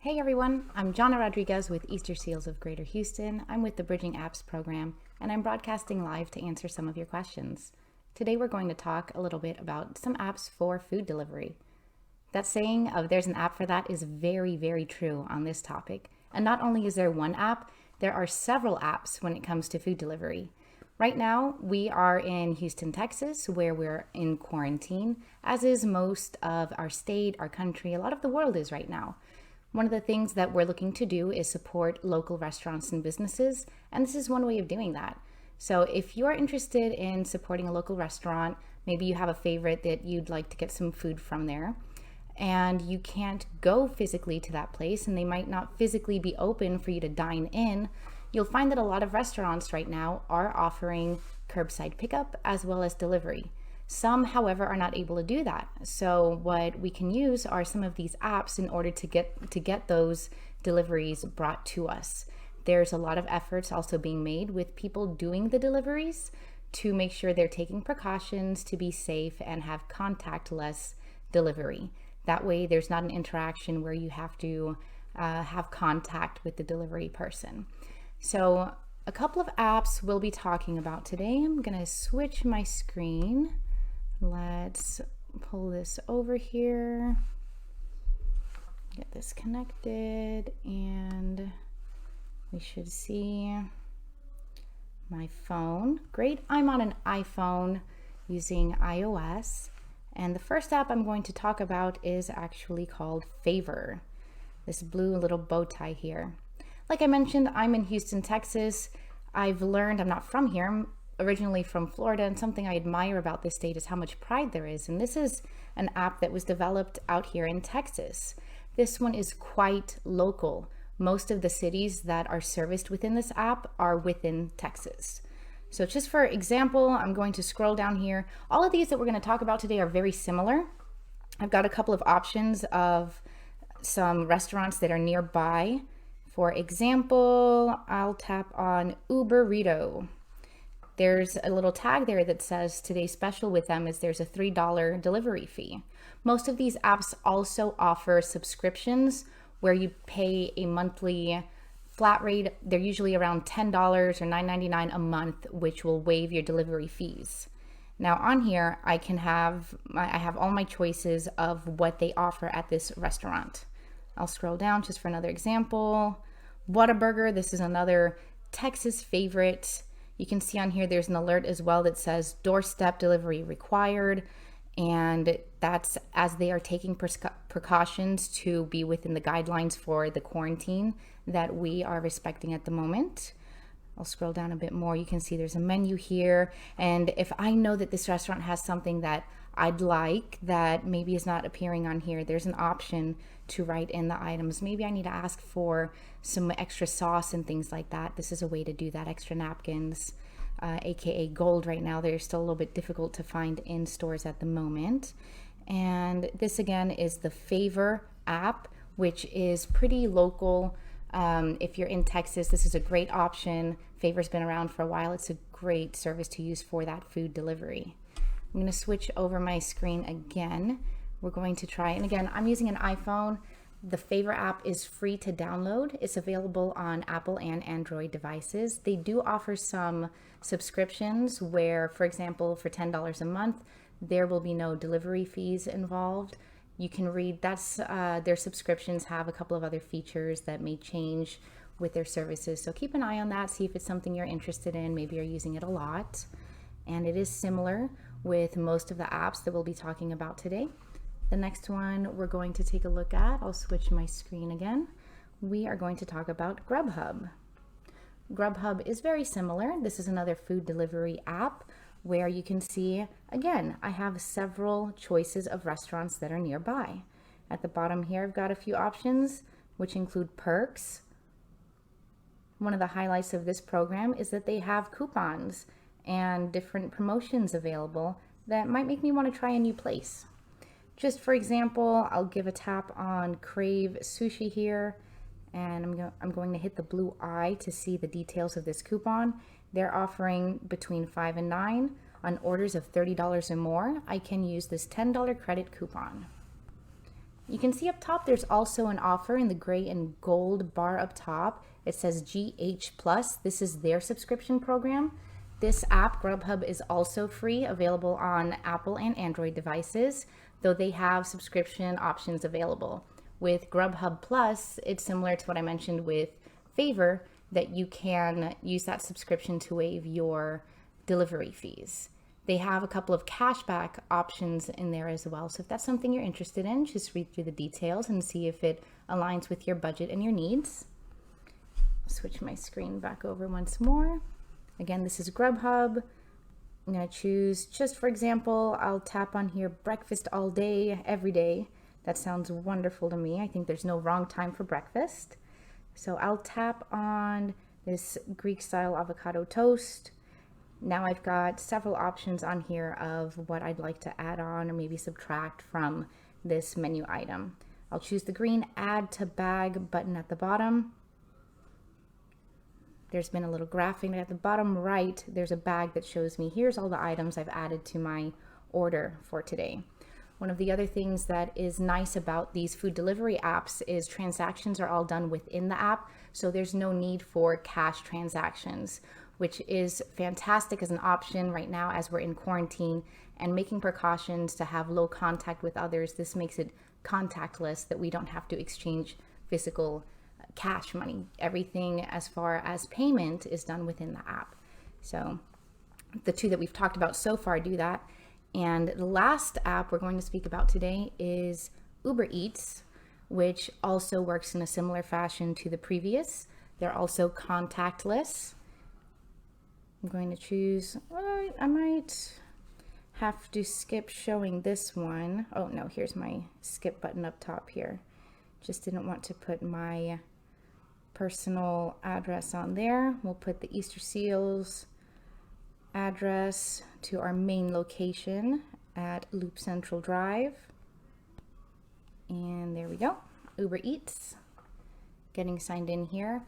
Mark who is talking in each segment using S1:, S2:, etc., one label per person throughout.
S1: Hey everyone, I'm Jana Rodriguez with Easter Seals of Greater Houston. I'm with the BridgingApps program, and I'm broadcasting live to answer some of your questions. Today we're going to talk a little bit about some apps for food delivery. That saying of there's an app for that is very, very true on this topic. And not only is there one app, there are several apps when it comes to food delivery. Right now, we are in Houston, Texas, where we're in quarantine, as is most of our state, our country, a lot of the world is right now. One of the things that we're looking to do is support local restaurants and businesses, and this is one way of doing that. So if you are interested in supporting a local restaurant, maybe you have a favorite that you'd like to get some food from there, and you can't go physically to that place, and they might not physically be open for you to dine in, you'll find that a lot of restaurants right now are offering curbside pickup as well as delivery. Some, however, are not able to do that. So what we can use are some of these apps in order to get those deliveries brought to us. There's a lot of efforts also being made with people doing the deliveries to make sure they're taking precautions to be safe and have contactless delivery. That way there's not an interaction where you have to have contact with the delivery person. So a couple of apps we'll be talking about today. I'm gonna switch my screen. Let's pull this over here, get this connected, and we should see my phone. Great, I'm on an iPhone using iOS, and the first app I'm going to talk about is actually called Favor, this blue little bow tie here. Like I mentioned, I'm in Houston, Texas. I've learned, I'm not from here, I'm originally from Florida, and something I admire about this state is how much pride there is. And this is an app that was developed out here in Texas. This one is quite local. Most of the cities that are serviced within this app are within Texas. So just for example, I'm going to scroll down here. All of these that we're going to talk about today are very similar. I've got a couple of options of some restaurants that are nearby. For example, I'll tap on Uberito. There's a little tag there that says today's special with them is there's a $3 delivery fee. Most of these apps also offer subscriptions where you pay a monthly flat rate. They're usually around $10 or $9.99 a month, which will waive your delivery fees. Now on here, I have all my choices of what they offer at this restaurant. I'll scroll down just for another example. Whataburger, this is another Texas favorite. You can see on here there's an alert as well that says doorstep delivery required, and that's as they are taking precautions to be within the guidelines for the quarantine that we are respecting at the moment. I'll scroll down a bit more. You can see there's a menu here, and if I know that this restaurant has something that I'd like that maybe is not appearing on here, there's an option to write in the items. Maybe I need to ask for some extra sauce and things like that. This is a way to do that. Extra napkins, aka gold right now. They're still a little bit difficult to find in stores at the moment. And this again is the Favor app, which is pretty local. If you're in Texas, this is a great option. Favor's been around for a while. It's a great service to use for that food delivery. I'm going to switch over my screen again. We're going to try, and again, I'm using an iPhone. The Favor app is free to download. It's available on Apple and Android devices. They do offer some subscriptions where, for example, for $10 a month, there will be no delivery fees involved. You can read, their subscriptions have a couple of other features that may change with their services. So keep an eye on that, see if it's something you're interested in. Maybe you're using it a lot. And it is similar with most of the apps that we'll be talking about today. The next one we're going to take a look at, I'll switch my screen again. We are going to talk about GrubHub. GrubHub is very similar. This is another food delivery app where you can see, again, I have several choices of restaurants that are nearby. At the bottom here, I've got a few options, which include perks. One of the highlights of this program is that they have coupons and different promotions available that might make me want to try a new place. Just for example, I'll give a tap on Crave Sushi here, and I'm going to hit the blue eye to see the details of this coupon. They're offering between 5 and 9 on orders of $30 or more. I can use this $10 credit coupon. You can see up top there's also an offer in the gray and gold bar up top. It says GH Plus. This is their subscription program. This app, GrubHub, is also free, available on Apple and Android devices, though they have subscription options available. With GrubHub Plus, it's similar to what I mentioned with Favor, that you can use that subscription to waive your delivery fees. They have a couple of cashback options in there as well. So if that's something you're interested in, just read through the details and see if it aligns with your budget and your needs. I'll switch my screen back over once more. Again, this is GrubHub. I'm going to choose, just for example, I'll tap on here, breakfast all day, every day. That sounds wonderful to me. I think there's no wrong time for breakfast. So I'll tap on this Greek style avocado toast. Now I've got several options on here of what I'd like to add on or maybe subtract from this menu item. I'll choose the green add to bag button at the bottom. There's been a little graphic at the bottom right. There's a bag that shows me here's all the items I've added to my order for today. One of the other things that is nice about these food delivery apps is transactions are all done within the app, so there's no need for cash transactions, which is fantastic as an option right now as we're in quarantine and making precautions to have low contact with others. This makes it contactless, that we don't have to exchange physical cash money. Everything as far as payment is done within the app. So the two that we've talked about so far do that. And the last app we're going to speak about today is Uber Eats, which also works in a similar fashion to the previous. They're also contactless. I'm going to choose, I might have to skip showing this one. Oh no, here's my skip button up top here. Just didn't want to put my personal address on there. We'll put the Easter Seals address to our main location at Loop Central Drive. And there we go, Uber Eats. Getting signed in here.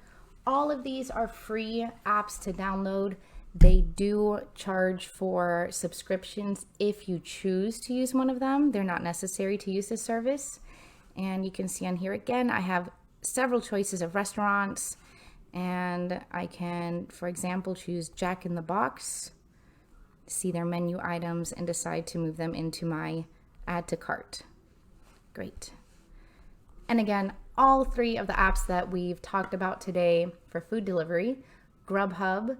S1: All of these are free apps to download. They do charge for subscriptions if you choose to use one of them. They're not necessary to use this service. And you can see on here again, I have several choices of restaurants, and I can, for example, choose Jack in the Box, see their menu items, and decide to move them into my add to cart. Great. And again, all three of the apps that we've talked about today for food delivery, GrubHub,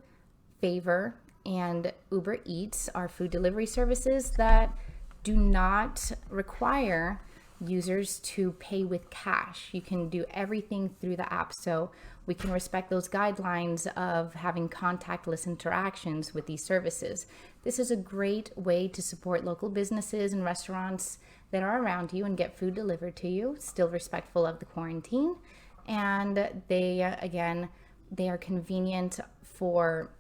S1: Favor, and Uber Eats, are food delivery services that do not require users to pay with cash. You can do everything through the app, so we can respect those guidelines of having contactless interactions with these services. This is a great way to support local businesses and restaurants that are around you and get food delivered to you, still respectful of the quarantine. And they, again, they are convenient for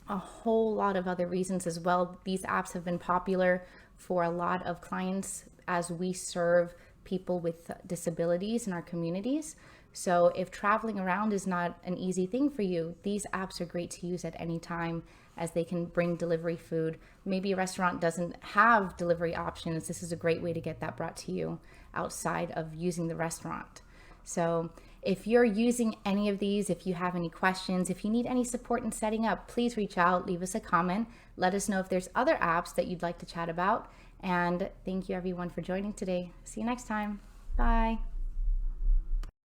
S1: a whole lot of other reasons as well. These apps have been popular for a lot of clients as we serve people with disabilities in our communities. So if traveling around is not an easy thing for you, these apps are great to use at any time, as they can bring delivery food. Maybe a restaurant doesn't have delivery options. This is a great way to get that brought to you outside of using the restaurant. So if you're using any of these, if you have any questions, if you need any support in setting up, please reach out, leave us a comment. Let us know if there's other apps that you'd like to chat about. And thank you everyone for joining today. See you next time. Bye.